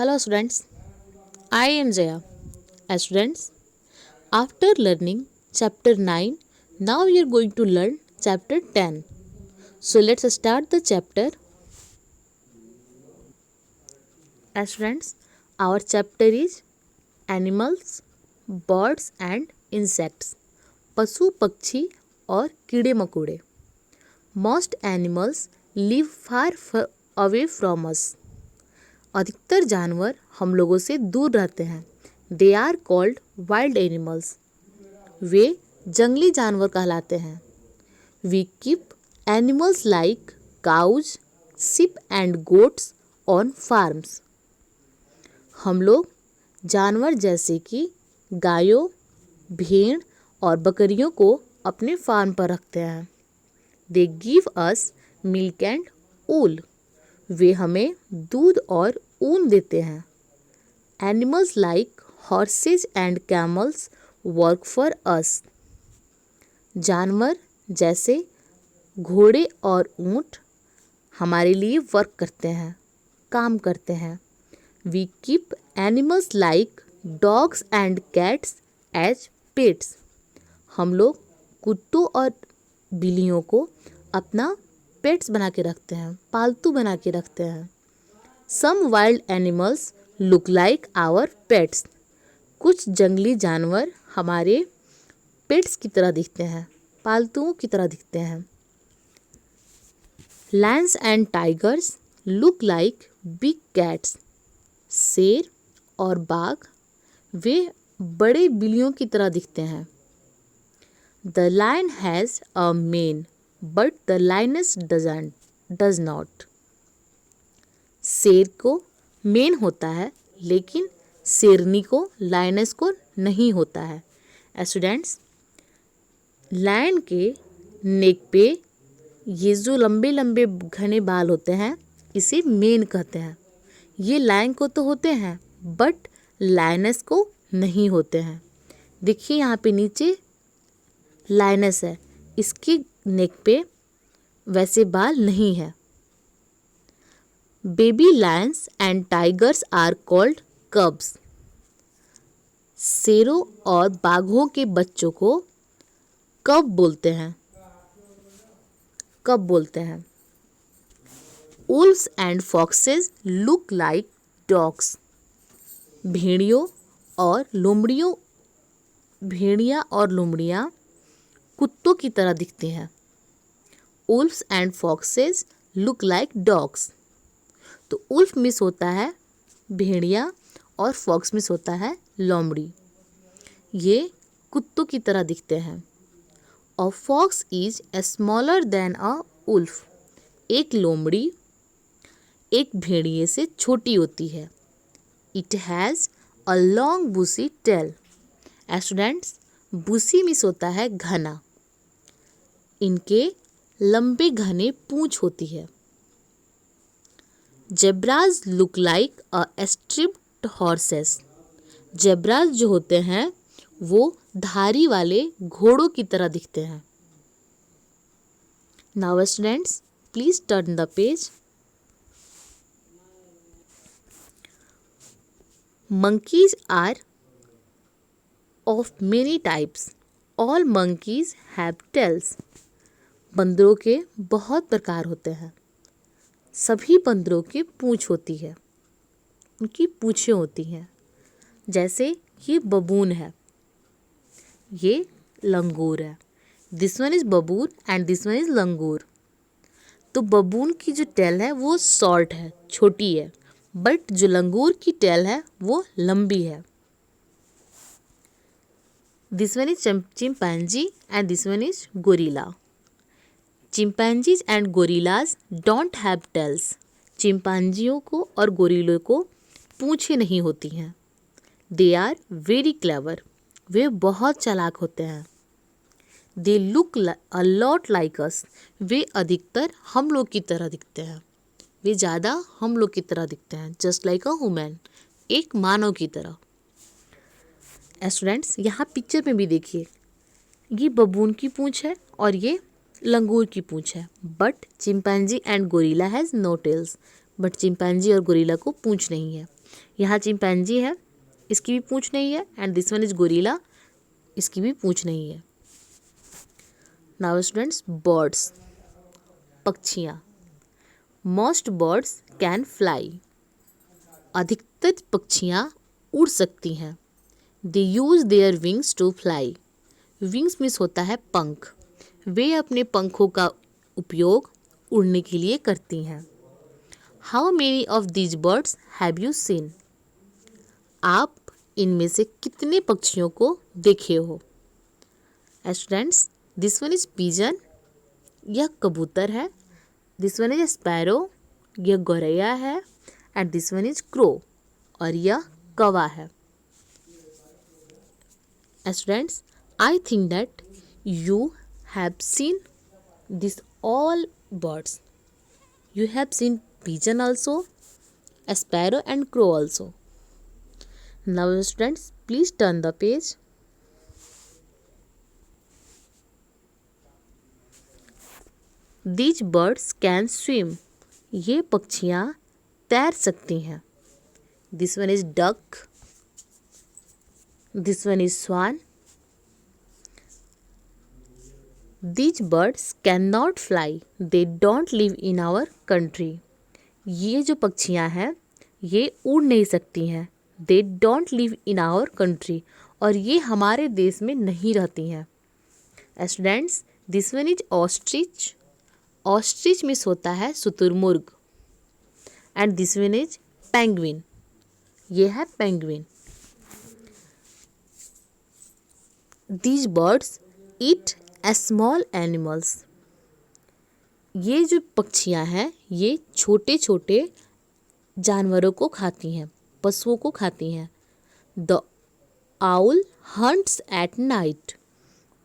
Hello students, I am Jaya. Students, after learning chapter 9, now we are going to learn chapter 10. So let's start the chapter. Students, our chapter is animals, birds and insects. पशु पक्षी और कीड़े मकोड़े. Most animals live far away from us. अधिकतर जानवर हम लोगों से दूर रहते हैं. They are called wild animals. वे जंगली जानवर कहलाते हैं. We keep animals like cows, sheep and goats on farms. हम लोग जानवर जैसे कि गायों, भेड़ और बकरियों को अपने फार्म पर रखते हैं. They give us milk and wool. वे हमें दूध और ऊन देते हैं. Animals like horses and camels work for us. जानवर जैसे घोड़े और ऊंट हमारे लिए वर्क करते हैं, काम करते हैं. We keep animals like dogs and cats as pets. हम लोग कुत्तों और बिल्लियों को अपना पेट्स बना के रखते हैं, पालतू बना के रखते हैं. Some wild animals look like our pets. कुछ जंगली जानवर हमारे पेट्स की तरह दिखते हैं, पालतुओं की तरह दिखते हैं. Lions and tigers look like big cats. शेर और बाघ वे बड़े बिल्लियों की तरह दिखते हैं. The lion has a mane, but the lioness does not. शेर को मेन होता है, लेकिन शेरनी को, लायनेस को नहीं होता है. स्टूडेंट्स, लायन के नेक पे ये जो लंबे लंबे घने बाल होते हैं, इसे मेन कहते हैं. ये लायन को तो होते हैं, बट लायनेस को नहीं होते हैं. देखिए यहाँ पे नीचे लायनेस है, इसके नेक पे वैसे बाल नहीं है. Baby lions and tigers are called cubs. शेरों और बाघों के बच्चों को कब बोलते हैं, कब बोलते हैं. Wolves and foxes look like dogs. भेड़ियों और लोमड़ियाँ कुत्तों की तरह दिखती हैं. Wolves and foxes look like dogs. तो उल्फ मिस होता है भेड़िया और फॉक्स मिस होता है लोमड़ी. ये कुत्तों की तरह दिखते हैं. A fox is smaller than a wolf. एक लोमड़ी एक भेड़िए से छोटी होती है. It has a long bushy tail. Students, bushy मिस होता है घना. इनके लंबे घने पूंछ होती है. Zebras look like a striped horses. Zebras जो होते हैं वो धारी वाले घोड़ों की तरह दिखते हैं. Now students, please turn the page. Monkeys are of many types. All monkeys have tails. बंदरों के बहुत प्रकार होते हैं. सभी बंदरों की पूंछ होती है, उनकी पूंछें होती हैं. जैसे ये बबून है, ये लंगूर है. This one is baboon and this one is langur. तो बबून की जो टेल है वो शॉर्ट है, छोटी है, बट जो लंगूर की टेल है वो लंबी है. This one is chimpanzee and this one is gorilla. Chimpanzees and gorillas don't have tails. चिंपैंजियों को और गोरिल्लों को पूंछें नहीं होती हैं. They are very clever. वे बहुत चालाक होते हैं. They look a lot like us. वे अधिकतर हम लोग की तरह दिखते हैं. वे ज़्यादा हम लोग की तरह दिखते हैं. जस्ट लाइक अ ह्यूमन, एक मानव की तरह. स्टूडेंट्स, यहाँ पिक्चर में भी देखिए, ये बबून की पूंछ है और ये लंगूर की पूंछ है. But chimpanzee and gorilla has no tails. But chimpanzee और गोरिल्ला को पूंछ नहीं है. यहाँ चिंपैंजी है, इसकी भी पूंछ नहीं है, and this one is gorilla, इसकी भी पूंछ नहीं है। नाउ स्टूडेंट्स, बर्ड्स, पक्षियाँ। मोस्ट बर्ड्स कैन फ्लाई, अधिकतर पक्षियाँ उड़ सकती हैं। They use their wings to fly, wings means होता है पंख, वे अपने पंखों का उपयोग उड़ने के लिए करती हैं। How many of these birds have you seen, आप इनमें से कितने पक्षियों को देखे हो। Students, this one is pigeon, यह कबूतर है। दिस वन इज स्पैरो, यह गौरैया है। And this one is crow, और यह कौवा है। Students, I think that you have seen this all birds. You have seen pigeon also, a sparrow and crow also. Now students, please turn the page. These birds can swim. ये पक्षियाँ तैर सकती हैं। This one is duck. This one is swan. These birds cannot fly. They don't live in our country. ये जो पक्षियाँ हैं ये उड़ नहीं सकती हैं। They don't live in our country. और ये हमारे देश में नहीं रहती हैं। Students, this one is ostrich. Ostrich means होता है शुतुरमुर्ग। And this one is penguin. ये है penguin. These birds eat small animals, ये जो पक्षियाँ हैं ये छोटे छोटे जानवरों को खाती हैं, पशुओं को खाती हैं। The owl hunts at night,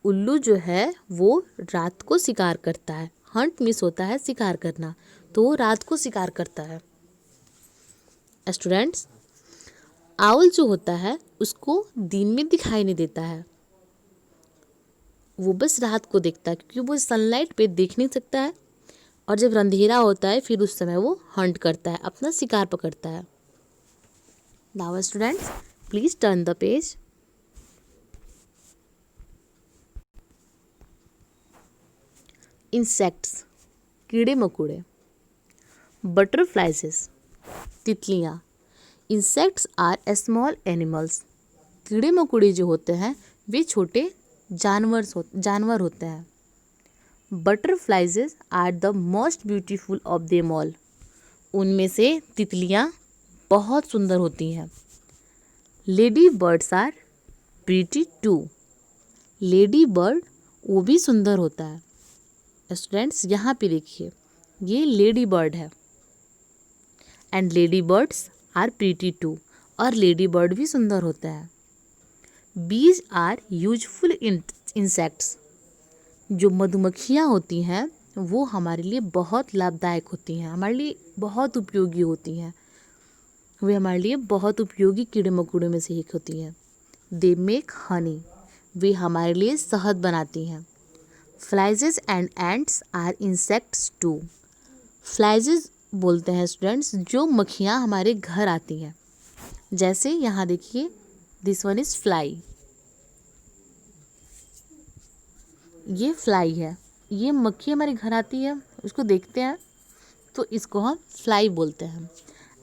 उल्लू जो है वो रात को शिकार करता है। हंट मीन्स होता है शिकार करना, तो वो रात को शिकार करता है। स्टूडेंट्स, आउल जो होता है उसको दिन में दिखाई नहीं देता है, वो बस रात को देखता है, क्योंकि वो सनलाइट पे देख नहीं सकता है। और जब अंधेरा होता है फिर उस समय वो हंट करता है, अपना शिकार पकड़ता है। Now students, please turn the page. Insects, कीड़े मकोड़े। बटरफ्लाइज, तितलियाँ। इंसेक्ट्स आर स्मॉल एनिमल्स, कीड़े मकोड़े जो होते हैं वे छोटे जानवर होते हैं। Butterflies are the most beautiful of them all, उनमें से तितलियाँ बहुत सुंदर होती हैं। Ladybirds are pretty too, ladybird वो भी सुंदर होता है। स्टूडेंट्स, यहाँ पे देखिए ये लेडी बर्ड है, and ladybirds are pretty too, और लेडी बर्ड भी सुंदर होता है। बीज आर यूजफुल इंसेक्ट्स, जो मधुमक्खियाँ होती हैं वो हमारे लिए बहुत लाभदायक होती हैं, हमारे लिए बहुत उपयोगी होती हैं, वे हमारे लिए बहुत उपयोगी कीड़े मकोड़ों में से एक होती हैं। दे मेक हनी, वे हमारे लिए शहद बनाती हैं। Flies and ants are insects too, flies बोलते हैं स्टूडेंट्स जो मक्खियाँ हमारे घर आती हैं। जैसे यहाँ देखिए, दिस वन इज फ्लाई, ये फ्लाई है, ये मक्खी हमारे घर आती है, उसको देखते हैं तो इसको हम फ्लाई बोलते हैं।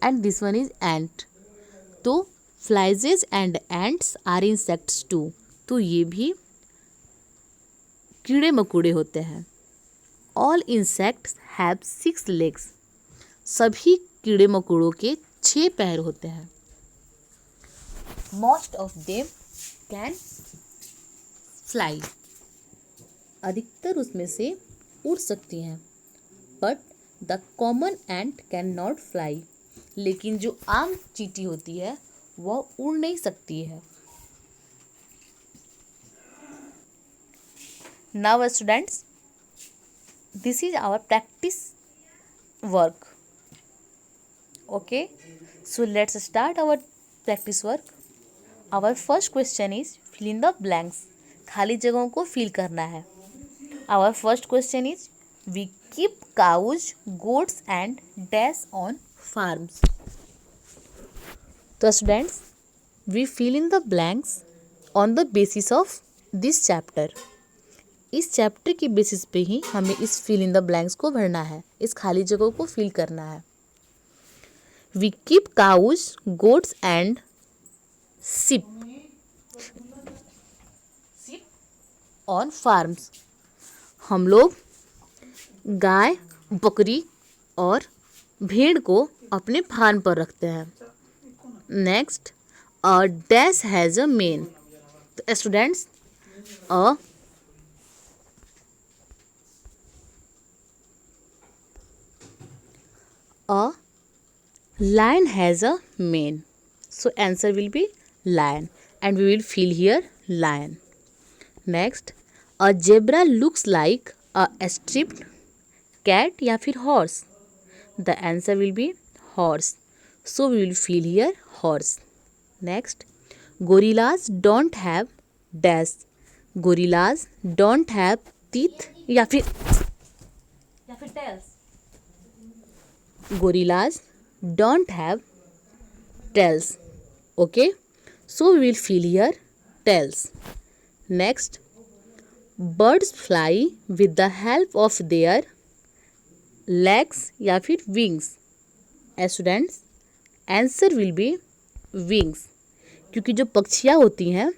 And this one is ant, तो flies and ants are insects too, तो ये भी कीड़े मकोड़े होते हैं। ऑल इंसेक्ट्स हैव 6 लेग्स, सभी कीड़े मकोड़ों के 6 पैर होते हैं। Most of them can fly, अधिकतर उसमें से उड़ सकती हैं। But the common ant can not fly, लेकिन जो आम चींटी होती है वह उड़ नहीं सकती है। Now students, this is our practice work. Okay, so let's start our practice work. Our first question is fill in the blanks, खाली जगहों को फिल करना है। Our first question is we keep cows, goats and dash on farms. तो students, we fill in the blanks on the basis of this chapter. इस chapter की basis पे ही हमें इस फिल इन द ब्लैंक्स को भरना है, इस खाली जगह को फिल करना है। We keep cows, goats and sheep on farms. हम लोग गाय, बकरी और भेड़ को अपने फार्म पर रखते हैं। Next, a dash has a mane. तो students, a lion has a mane, so answer will be lion, and we will fill here lion. Next, a zebra looks like a striped cat या फिर horse. The answer will be horse, so we will fill here horse. Next, gorillas don't have dash. Gorillas don't have teeth या फिर tails. Gorillas don't have tails. Okay, so we will fill here tails. Next, birds fly with the help of their legs या फिर wings. Students, answer will be wings, क्योंकि जो पक्षियाँ होती हैं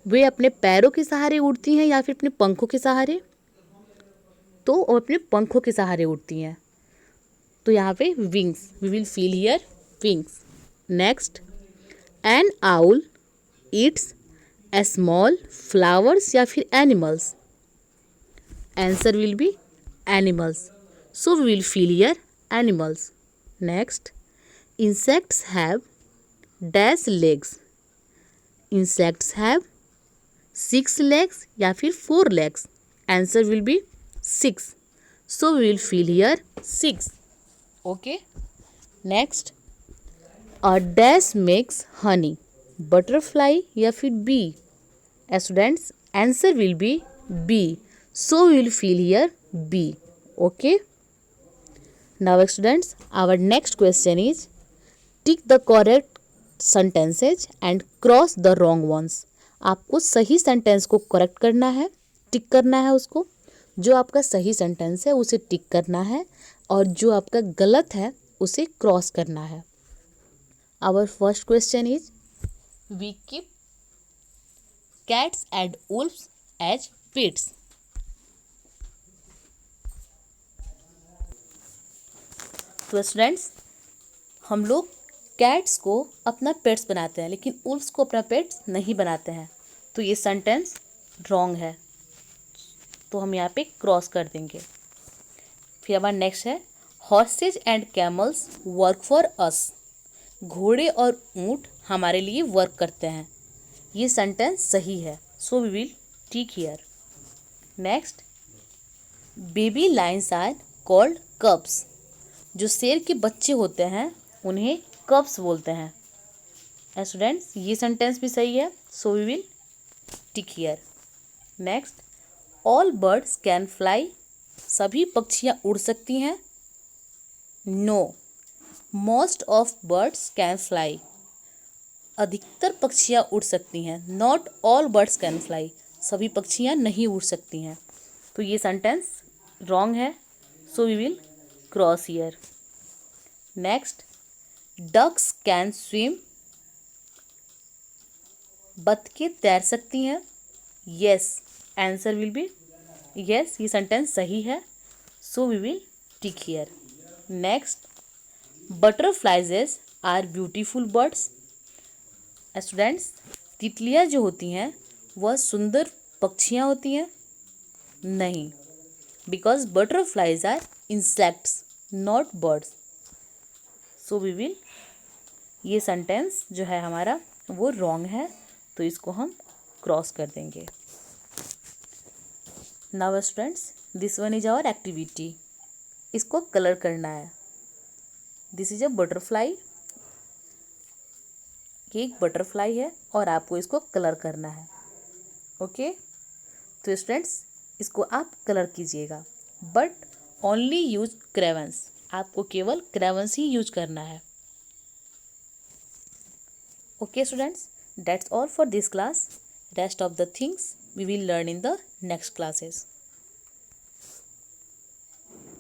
वे अपने पैरों के सहारे उड़ती हैं या फिर अपने पंखों के सहारे, तो वो अपने पंखों के सहारे उड़ती हैं, तो यहाँ पे wings, we will fill here wings. Next, an owl eats a small flowers या फिर animals. Answer will be animals, so we will fill here animals. Next, insects have dash legs. Insects have 6 legs या फिर 4 legs. Answer will be 6, so we will fill here 6. Okay. Next, a dash makes honey. Butterfly या फिर bee. Students, answer will be bee, so we will fill here bee. Okay. Now students, our next question is tick the correct sentences and cross the wrong ones. आपको सही sentence को correct करना है, टिक करना है उसको, जो आपका सही सेंटेंस है उसे टिक करना है और जो आपका गलत है उसे क्रॉस करना है. Our first question is, we keep cats and wolves as pets. तो स्टूडेंट्स, हम लोग कैट्स को अपना पेट्स बनाते हैं लेकिन वुल्व्स को अपना पेट्स नहीं बनाते हैं, तो ये सेंटेंस रॉन्ग है, तो हम यहाँ पे क्रॉस कर देंगे. फिर हमारा नेक्स्ट है, horses and camels work for us. घोड़े और ऊँट हमारे लिए वर्क करते हैं. ये सेंटेंस सही है, so we will tick here. Next, baby lions are called cubs. जो शेर के बच्चे होते हैं उन्हें कब्स बोलते हैं. स्टूडेंट्स, ये सेंटेंस भी सही है, so we will tick here. Next, all birds can fly. सभी पक्षियाँ उड़ सकती हैं. No, most of birds can fly. अधिकतर पक्षियाँ उड़ सकती हैं. Not all birds can fly. सभी पक्षियाँ नहीं उड़ सकती हैं. तो ये सेंटेंस रॉन्ग है, so we will cross here. Next, ducks can swim. बतखें तैर सकती हैं. Yes, answer will be yes. ये सेंटेंस सही है, so we will tick here. Next, butterflies are beautiful birds. Students, तितलियाँ जो होती हैं वह सुंदर पक्षियाँ होती हैं. नहीं, because butterflies are insects not birds. So we will, ये सेंटेंस जो है हमारा वो रॉन्ग है, तो इसको हम क्रॉस कर देंगे. Now students, this one is our activity. इसको कलर करना है. This is a butterfly. ये एक बटरफ्लाई है और आपको इसको कलर करना है. ओके, तो स्टूडेंट्स, इसको आप कलर कीजिएगा, बट ओनली यूज क्रेवंस. आपको केवल क्रेवंस ही यूज करना है. Okay students, that's all for this class. Rest of the things we will learn in the next classes.